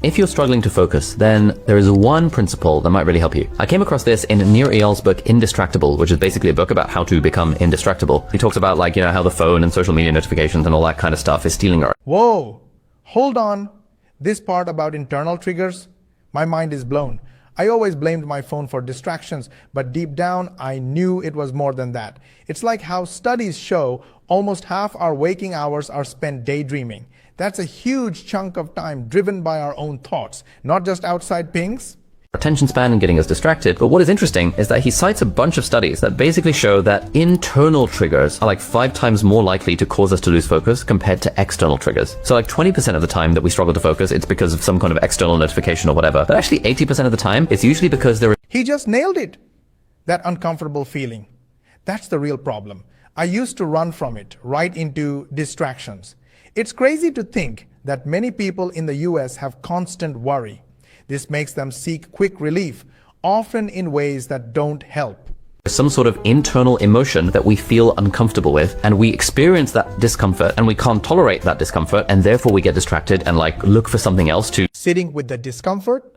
If you're struggling to focus, then there is one principle that might really help you. I came across this in Nir Eyal's book Indistractable, which is basically a book about how to become indistractable. He talks about how the phone and social media notifications and all that kind of stuff is stealing our... Whoa, hold on. This part about internal triggers, my mind is blown. I always blamed my phone for distractions, but deep down, I knew it was more than that. It's like how studies show almost half our waking hours are spent daydreaming. That's a huge chunk of time driven by our own thoughts, not just outside pings. attention span and getting us distracted. But what is interesting is that he cites a bunch of studies that basically show that internal triggers are like 5 times more likely to cause us to lose focus compared to external triggers. So like 20% of the time that we struggle to focus, it's because of some kind of external notification or whatever. But actually 80% of the time, it's usually because there is... He just nailed it. That uncomfortable feeling. That's the real problem. I used to run from it right into distractions. It's crazy to think that many people in the US have constant worry. This makes them seek quick relief, often in ways that don't help. some sort of internal emotion that we feel uncomfortable with, and we experience that discomfort and we can't tolerate that discomfort, and therefore we get distracted and like look for something else to... Sitting with the discomfort?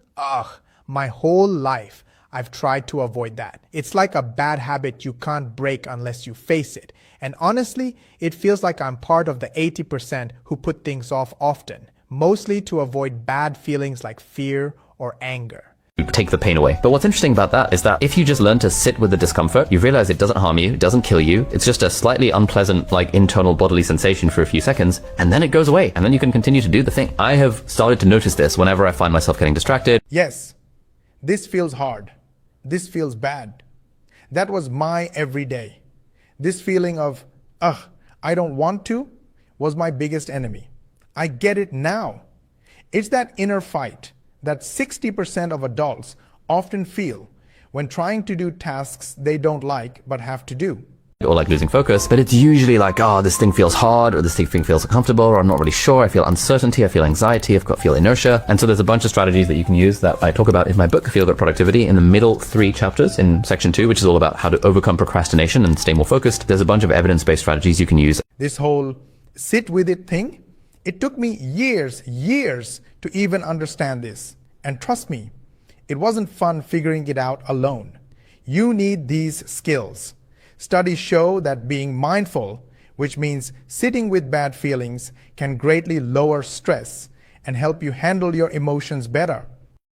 My whole life I've tried to avoid that. It's like a bad habit you can't break unless you face it. And honestly, it feels like I'm part of the 80% who put things off often, mostly to avoid bad feelings like fear or anger. Take the pain away. But what's interesting about that is that if you just learn to sit with the discomfort, you realize it doesn't harm you, it doesn't kill you, it's just a slightly unpleasant like internal bodily sensation for a few seconds, and then it goes away, and then you can continue to do the thing. I have started to notice this whenever I find myself getting distracted. Yes, this feels hard. This feels bad. That was my everyday. This feeling of, I don't want to, was my biggest enemy. I get it now. It's that inner fight that 60% of adults often feel when trying to do tasks they don't like but have to do. Or like losing focus, but it's usually like, this thing feels hard, or this thing feels uncomfortable, or I'm not really sure, I feel uncertainty, I feel anxiety, feel inertia. And so there's a bunch of strategies that you can use that I talk about in my book, Feel Good Productivity, in the middle 3 chapters in section 2, which is all about how to overcome procrastination and stay more focused. There's a bunch of evidence-based strategies you can use. This whole sit with it thing, it took me years to even understand this. And trust me, it wasn't fun figuring it out alone. You need these skills. Studies show that being mindful, which means sitting with bad feelings, can greatly lower stress and help you handle your emotions better.